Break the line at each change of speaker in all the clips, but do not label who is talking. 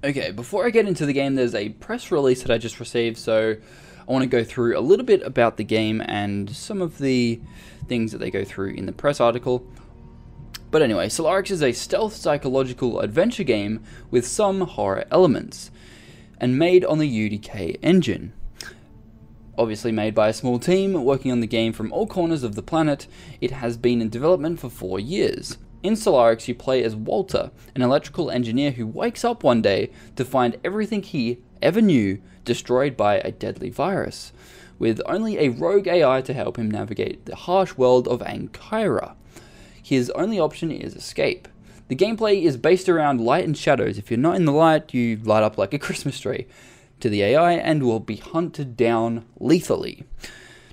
Okay, before I get into the game, there's a press release that I just received, so I want to go through a little bit about the game and some of the things that they go through in the press article. But anyway, Solarix is a stealth psychological adventure game with some horror elements, and made on the UDK engine. Obviously made by a small team working on the game from all corners of the planet, it has been in development for 4 years. In Solarix, you play as Walter, an electrical engineer who wakes up one day to find everything he ever knew destroyed by a deadly virus, with only a rogue AI to help him navigate the harsh world of Ankara. His only option is escape. The gameplay is based around light and shadows. If you're not in the light, you light up like a Christmas tree to the AI and will be hunted down lethally.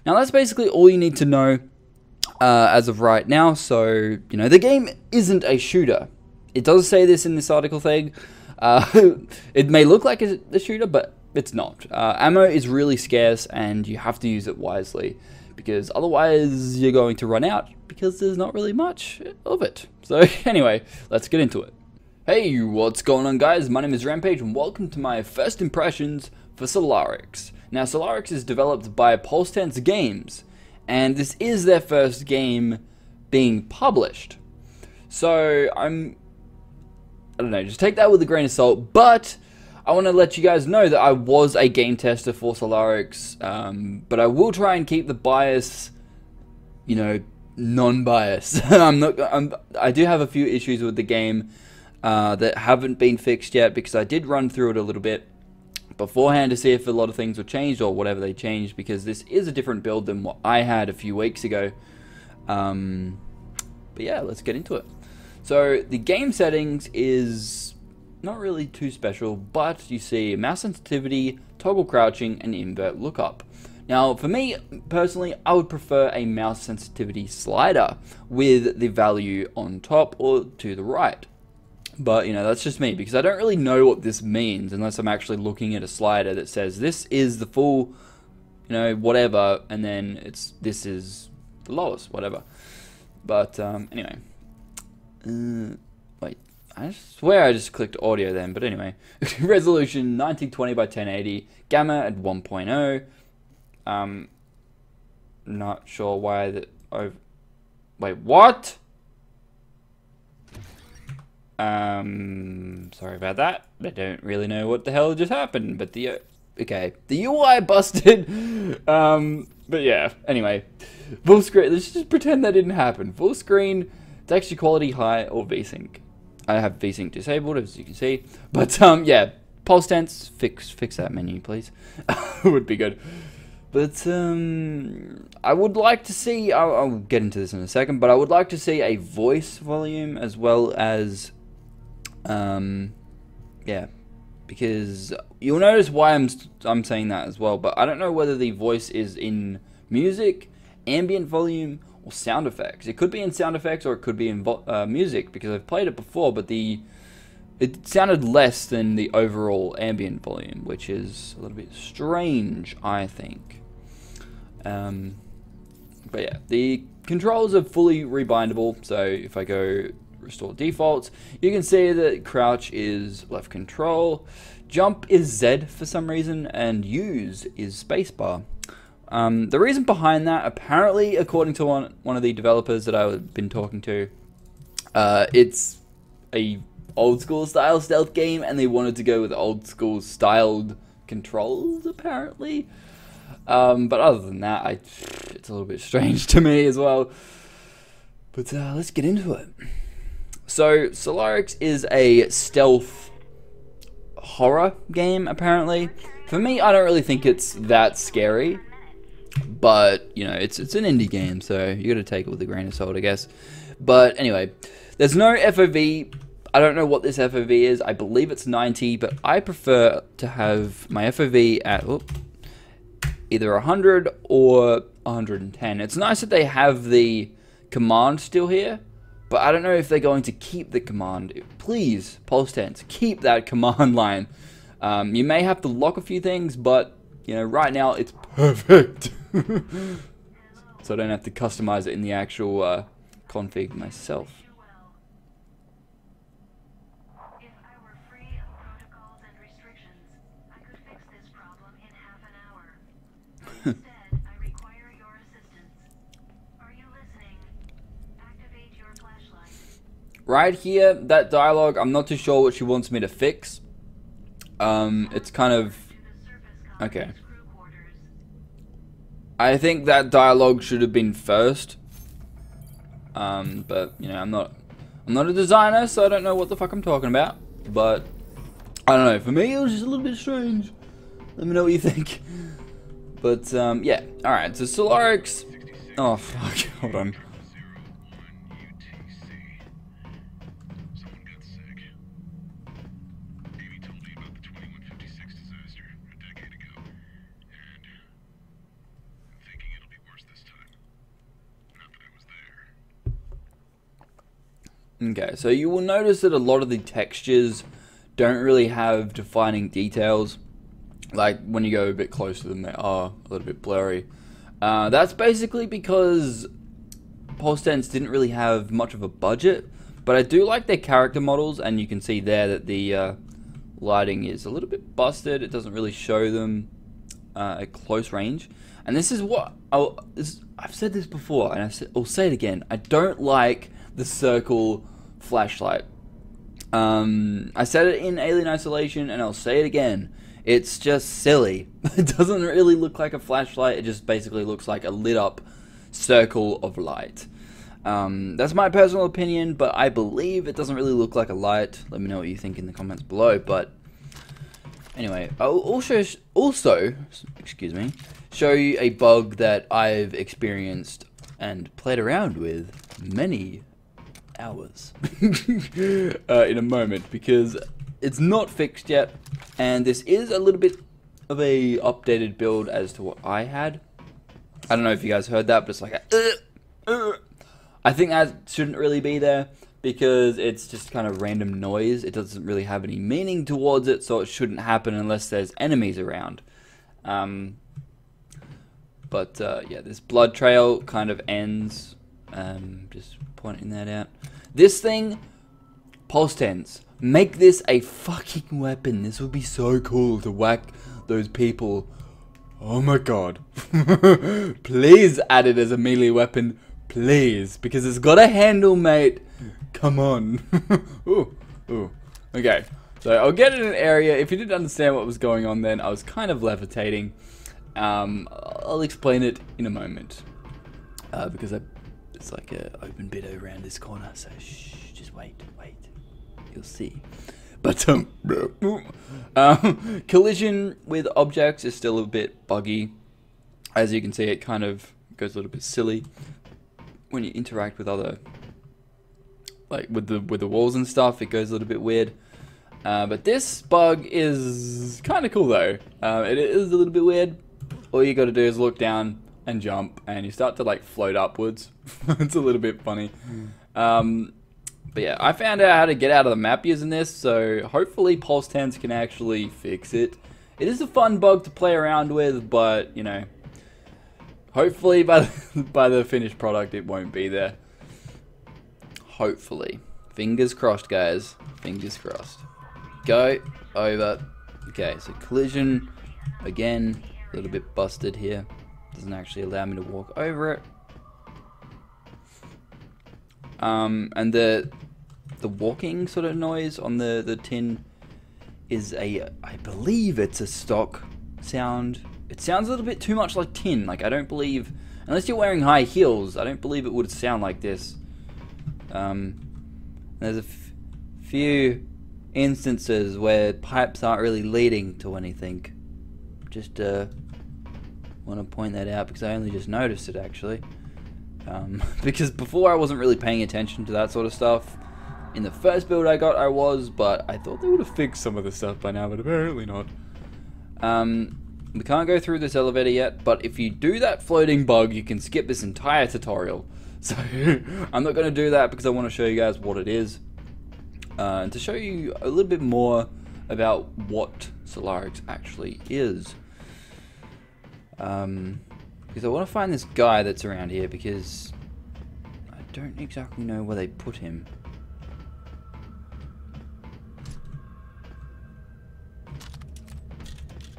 Now that's basically all you need to know as of right now. So, you know, the game isn't a shooter. It does say this in this article thing. It may look like a shooter, but it's not. Ammo is really scarce and you have to use it wisely, because otherwise you're going to run out, because there's not really much of it. So anyway, let's get into it. Hey, what's going on guys? My name is Rampage and welcome to my first impressions for Solarix. Now Solarix is developed by Pulsetense Games, and this is their first game being published. So I don't know, just take that with a grain of salt, but I want to let you guys know that I was a game tester for Solarix, but I will try and keep the bias, you know, non-biased. I do have a few issues with the game that haven't been fixed yet, because I did run through it a little bit beforehand to see if a lot of things were changed or whatever they changed, because this is a different build than what I had a few weeks ago. But yeah, let's get into it. So the game settings is not really too special, but you see mouse sensitivity, toggle crouching, and invert lookup. Now, for me, personally, I would prefer a mouse sensitivity slider with the value on top or to the right. But, you know, that's just me, because I don't really know what this means unless I'm actually looking at a slider that says this is the full, you know, whatever, and then this is the lowest, whatever. But, anyway. Wait, I swear I just clicked audio then, but anyway. Resolution 1920 by 1080, gamma at 1.0. Not sure why that. Wait, what? Sorry about that. I don't really know what the hell just happened, but okay, the UI busted. But yeah, anyway, full screen. Let's just pretend that didn't happen. Full screen, texture quality high, or VSync. I have VSync disabled, as you can see. But yeah, Pulsetense, fix that menu, please. Would be good. But I would like to see. I'll get into this in a second. But I would like to see a voice volume as well as, yeah, because you'll notice why I'm saying that as well. But I don't know whether the voice is in music, ambient volume, or sound effects. It could be in sound effects or it could be in music, because I've played it before, but it sounded less than the overall ambient volume, which is a little bit strange, I think. But yeah, the controls are fully rebindable, so if I go restore defaults, you can see that crouch is left control, jump is Z for some reason, and use is spacebar. The reason behind that, apparently, according to one of the developers that I've been talking to, it's a old school style stealth game, and they wanted to go with old school styled controls, apparently. But other than that, it's a little bit strange to me as well. But let's get into it. So Solarix is a stealth horror game, apparently. For me, I don't really think it's that scary. But, you know, it's an indie game, so you got to take it with a grain of salt, I guess. But anyway, there's no FOV. I don't know what this FOV is. I believe it's 90, but I prefer to have my FOV at either 100 or 110. It's nice that they have the command still here, but I don't know if they're going to keep the command. Please, Pulsetense, keep that command line. You may have to lock a few things, but, you know, right now it's perfect. So I don't have to customize it in the actual config myself. Right here, that dialogue, I'm not too sure what she wants me to fix. It's kind of... Okay. I think that dialogue should have been first. But, you know, I'm not a designer, so I don't know what the fuck I'm talking about. But, I don't know, for me it was just a little bit strange. Let me know what you think. But, yeah. Alright, so Solarix... Oh, fuck, hold on. Okay, so you will notice that a lot of the textures don't really have defining details. Like, when you go a bit closer to them, they are a little bit blurry. That's basically because Pulsetense didn't really have much of a budget. But I do like their character models, and you can see there that the lighting is a little bit busted. It doesn't really show them at close range. And this is what... I've said this before, and I'll say it again. I don't like the circle flashlight. I said it in Alien Isolation, and I'll say it again. It's just silly. It doesn't really look like a flashlight. It just basically looks like a lit up circle of light. That's my personal opinion, but I believe it doesn't really look like a light. Let me know what you think in the comments below. But anyway, I'll also excuse me, show you a bug that I've experienced and played around with many hours in a moment, because it's not fixed yet, and this is a little bit of a updated build as to what I had. I don't know if you guys heard that, but it's like I think that shouldn't really be there, because it's just kind of random noise. It doesn't really have any meaning towards it, so it shouldn't happen unless there's enemies around. But yeah, this blood trail kind of ends. Just pointing that out. This thing, Pulsetense, make this a fucking weapon. This would be so cool to whack those people. Oh my god. Please add it as a melee weapon. Please. Because it's got a handle, mate. Come on. Ooh. Ooh. Okay. So I'll get in an area. If you didn't understand what was going on then, I was kind of levitating. I'll explain it in a moment. Because it's like an open bit around this corner. So shh, just wait. You'll see. But collision with objects is still a bit buggy. As you can see, it kind of goes a little bit silly when you interact with other, like with the walls and stuff. It goes a little bit weird. But this bug is kind of cool though. It is a little bit weird. All you got to do is look down and jump, and you start to like float upwards. It's a little bit funny. But yeah, I found out how to get out of the map using this, so hopefully Pulsetense can actually fix it. It is a fun bug to play around with, but you know, hopefully by the finished product it won't be there. Hopefully. Fingers crossed, guys. Fingers crossed. Go over. Okay, so collision again, a little bit busted here. Doesn't actually allow me to walk over it. And the walking sort of noise on the tin is I believe it's a stock sound. It sounds a little bit too much like tin. Like, I don't believe, unless you're wearing high heels, I don't believe it would sound like this. There's a few instances where pipes aren't really leading to anything. Just want to point that out because I only just noticed it actually. Because before I wasn't really paying attention to that sort of stuff. In the first build I got, I was, but I thought they would have fixed some of the stuff by now, but apparently not. We can't go through this elevator yet, but if you do that floating bug, you can skip this entire tutorial. So, I'm not going to do that because I want to show you guys what it is. And to show you a little bit more about what Solarix actually is. Because I want to find this guy that's around here, because I don't exactly know where they put him.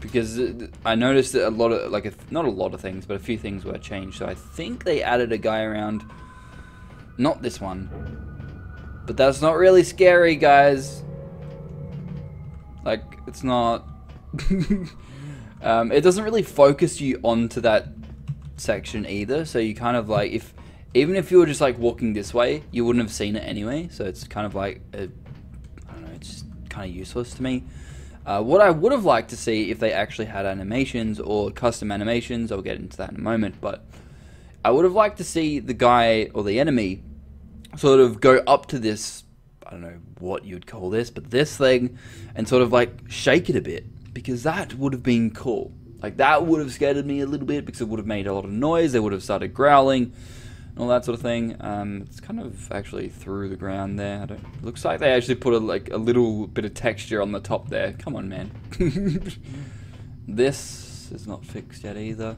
Because I noticed that a lot of, not a lot of things, but a few things were changed. So I think they added a guy around, not this one. But that's not really scary, guys. Like, it's not... it doesn't really focus you onto that section either, so you kind of like, even if you were just like walking this way, you wouldn't have seen it anyway, so it's kind of like, I don't know, it's just kind of useless to me. What I would have liked to see if they actually had animations or custom animations, I'll get into that in a moment, but I would have liked to see the guy or the enemy sort of go up to this, I don't know what you'd call this, but this thing, and sort of like shake it a bit, because that would have been cool. Like, that would have scared me a little bit, because it would have made a lot of noise, they would have started growling, and all that sort of thing. It's kind of actually through the ground there. Looks like they actually put a little bit of texture on the top there. Come on, man. This is not fixed yet either.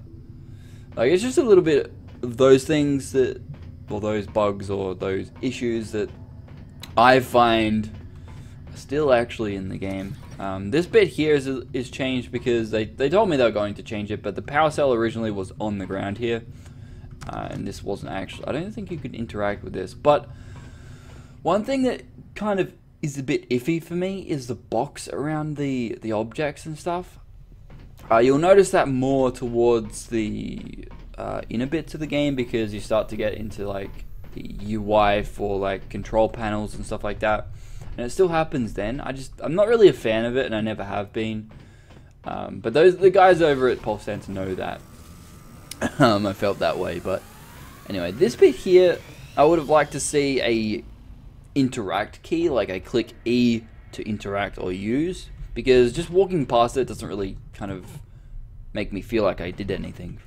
Like, it's just a little bit of those things that, or those bugs or those issues that I find are still actually in the game. This bit here is changed because they told me they were going to change it, but the power cell originally was on the ground here. And this wasn't actually, I don't think you could interact with this, but one thing that kind of is a bit iffy for me is the box around the objects and stuff. You'll notice that more towards the inner bits of the game, because you start to get into like the UI for like control panels and stuff like that, and it still happens then. I'm not really a fan of it, and I never have been, but the guys over at Pulsetense know that. I felt that way, but anyway, this bit here, I would have liked to see a interact key, like I click E to interact or use, because just walking past it doesn't really kind of make me feel like I did anything.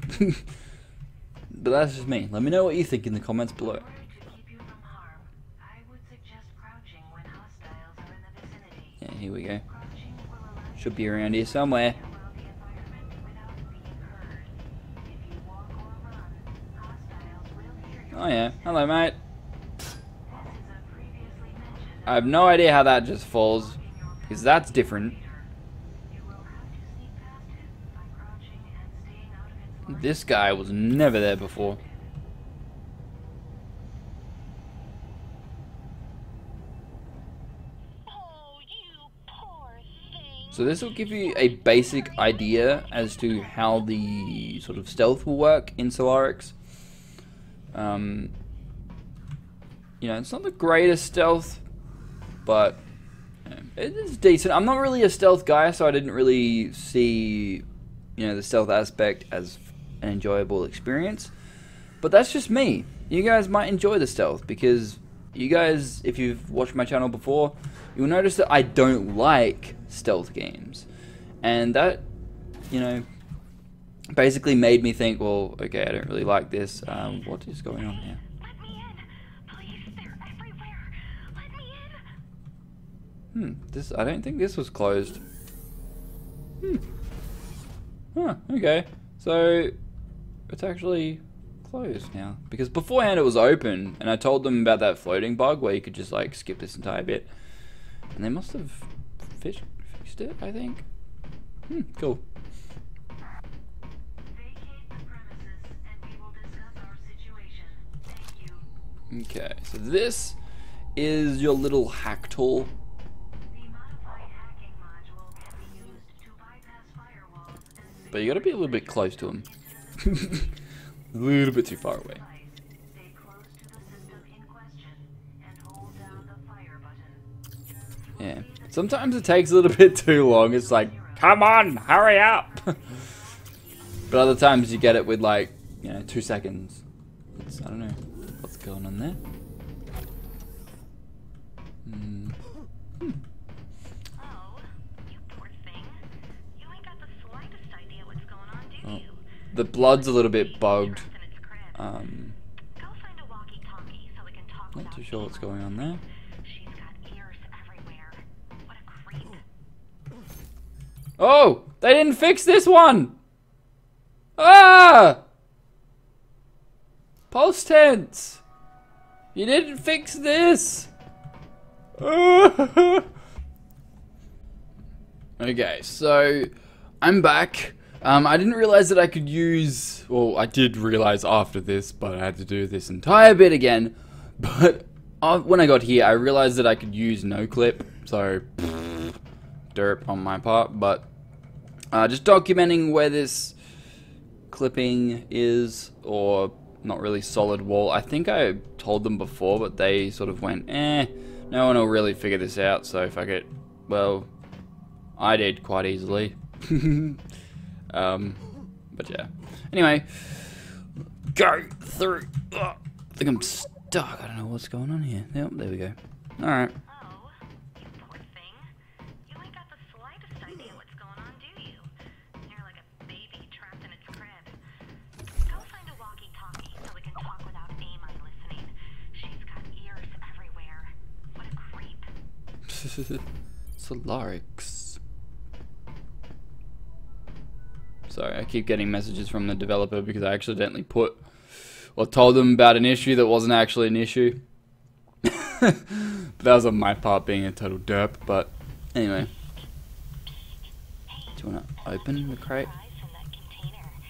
But that's just me. Let me know what you think in the comments below. Yeah, here we go. Should be around here somewhere. Oh yeah, hello mate. I have no idea how that just falls, because that's different. This guy was never there before. So this will give you a basic idea as to how the sort of stealth will work in Solarix. You know, it's not the greatest stealth, but it is decent. I'm not really a stealth guy, so I didn't really see, you know, the stealth aspect as an enjoyable experience. But that's just me. You guys might enjoy the stealth, because you guys, if you've watched my channel before, you'll notice that I don't like stealth games. And that, you know, basically made me think, well, okay, I don't really like this. What is going on here?
Let me in. Please, they're everywhere. Let me in.
I don't think this was closed. Huh, okay. So, it's actually closed now. Because beforehand it was open, and I told them about that floating bug where you could just, like, skip this entire bit. And they must have fixed it, I think. Cool. Okay, so this is your little hack tool. But you gotta be a little bit close to him. A little bit too far away. Yeah, sometimes it takes a little bit too long. It's like, come on, hurry up! But other times you get it with like, you know, 2 seconds. I don't know what's going on there.
Oh, you poor thing. You ain't got the slightest idea what's going on, do you?
The blood's a little bit bugged.
Go find a walkie-talkie so we can talk.
Not too sure what's going on there.
She's got ears everywhere. What a creep.
Oh! They didn't fix this one! Ah! Pulsetense! You didn't fix this! Okay, so I'm back. I didn't realize that I could use, well, I did realize after this, but I had to do this entire bit again. But when I got here, I realized that I could use no clip, so derp on my part, but just documenting where this clipping is, or not really solid wall. I think I told them before, but they sort of went, no one will really figure this out, so fuck it. Well, I did quite easily. But yeah. Anyway, go through. I think I'm stuck. I don't know what's going on here. Yep, there we go. Alright.
Oh, you poor thing. You ain't got the slightest idea what's going on, do you? You're like a baby trapped in its crib. Go find a walkie-talkie so we can talk without Amy listening. She's got ears everywhere. What a creep.
Solarix. Sorry, I keep getting messages from the developer because I accidentally put or told them about an issue that wasn't actually an issue. But that was on my part being a total derp, but anyway. Do you want to open the crate?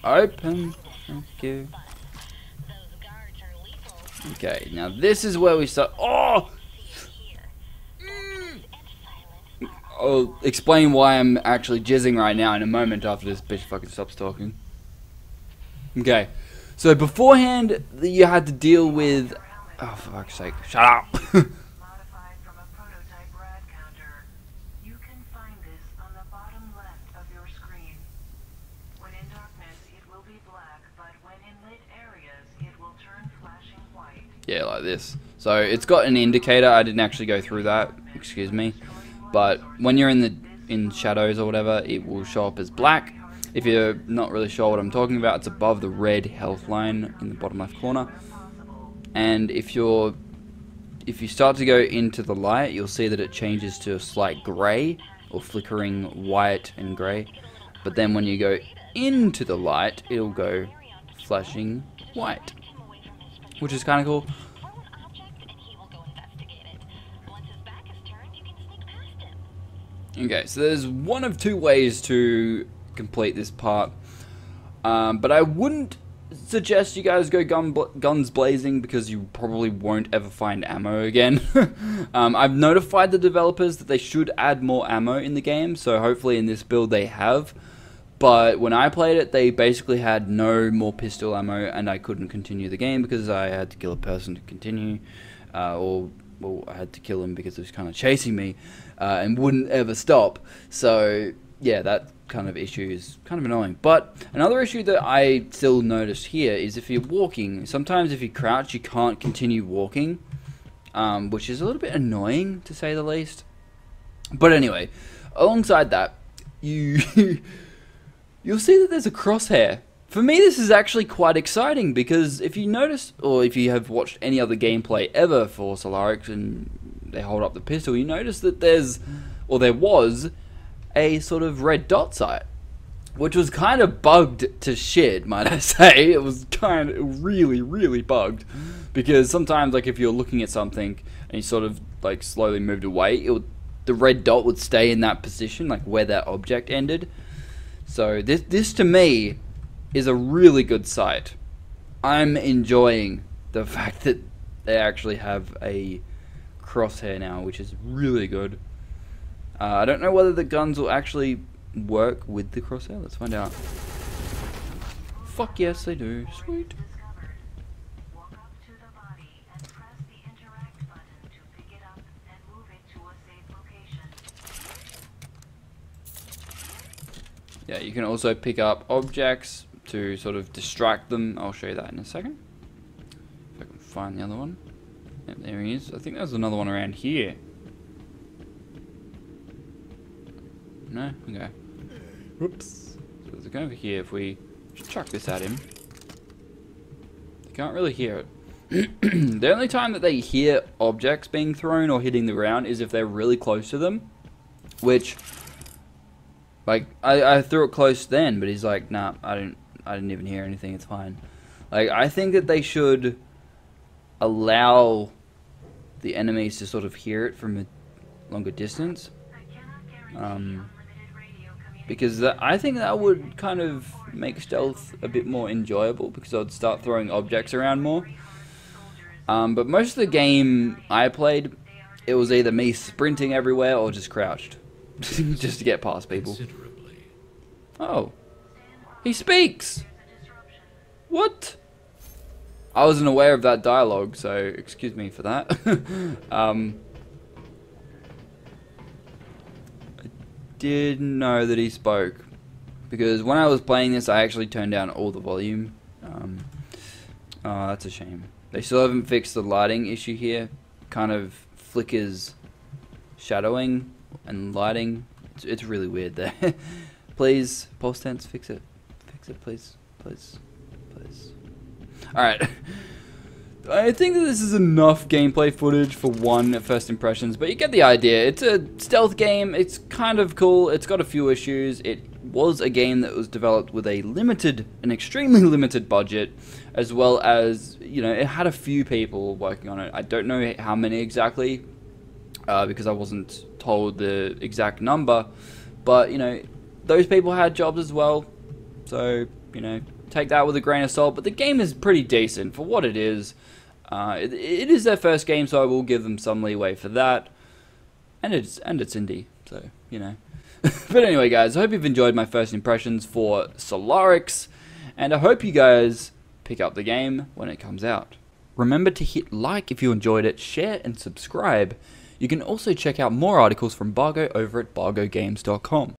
Open. Thank you. Okay, now this is where we start. Oh! I'll explain why I'm actually jizzing right now in a moment after this bitch fucking stops talking. Okay, so beforehand you had to deal with... Oh, for fuck's sake, shut up!
Modified from a prototype rad counter. You can find this on the bottom left of your screen. When in darkness, it will be black, but when in lit areas, it will turn flashing white.
Yeah, like this. So it's got an indicator. I didn't actually go through that, excuse me. But when you're in shadows or whatever, it will show up as black. If you're not really sure what I'm talking about, it's above the red health line in the bottom left corner. And if you start to go into the light, you'll see that it changes to a slight grey, or flickering white and grey. But then when you go into the light, it'll go flashing white, which is kind of cool. Okay, so there's one of two ways to complete this part, but I wouldn't suggest you guys go guns blazing because you probably won't ever find ammo again. I've notified the developers that they should add more ammo in the game, so hopefully in this build they have, but when I played it they basically had no more pistol ammo and I couldn't continue the game because I had to kill a person to continue, or well, I had to kill him because he was kind of chasing me and wouldn't ever stop. So yeah, that kind of issue is kind of annoying. But another issue that I still noticed here is if you're walking, sometimes if you crouch you can't continue walking, which is a little bit annoying to say the least. But anyway, alongside that, you'll see that there's a crosshair. For me, this is actually quite exciting because if you notice, or if you have watched any other gameplay ever for Solarix and they hold up the pistol, you notice that there was a sort of red dot sight, which was kind of bugged to shit, might I say. It was kind of really bugged because sometimes, like, if you're looking at something and you sort of like slowly moved away, the red dot would stay in that position, like where that object ended. So this to me is a really good sight. I'm enjoying the fact that they actually have a crosshair now, which is really good. I don't know whether the guns will actually work with the crosshair. Let's find out. Fuck yes, they do. Sweet.
Walk up to the body and press the interact button to pick it up and move it to a safe location.
Yeah, you can also pick up objects to sort of distract them. I'll show you that in a second. If I can find the other one. Yep, there he is. I think there's another one around here. No? Okay. Whoops. So there's a guy over here. If we just chuck this at him, you can't really hear it. The only time that they hear objects being thrown or hitting the ground is if they're really close to them. Which, like, I threw it close then, but he's like, nah, I didn't even hear anything, it's fine. Like, I think that they should allow the enemies to sort of hear it from a longer distance. Because I think that would kind of make stealth a bit more enjoyable because I'd start throwing objects around more. But most of the game I played, it was either me sprinting everywhere or just crouched. Just to get past people. Oh. He speaks! What? I wasn't aware of that dialogue, so excuse me for that. I didn't know that he spoke. Because when I was playing this, I actually turned down all the volume. Oh, that's a shame. They still haven't fixed the lighting issue here. Kind of flickers shadowing and lighting. It's really weird there. Please, Pulsetense, fix it. Fix it, please. Please. Please. Alright. I think that this is enough gameplay footage for one first impressions, but you get the idea. It's a stealth game. It's kind of cool. It's got a few issues. It was a game that was developed with an extremely limited budget, as well as, you know, it had a few people working on it. I don't know how many exactly, because I wasn't told the exact number, but, you know, those people had jobs as well, so, you know, take that with a grain of salt. But the game is pretty decent for what it is. It is their first game, so I will give them some leeway for that. And it's indie, so, you know. But anyway, guys, I hope you've enjoyed my first impressions for Solarix, and I hope you guys pick up the game when it comes out. Remember to hit like if you enjoyed it, share and subscribe. You can also check out more articles from Bargo over at bagogames.com.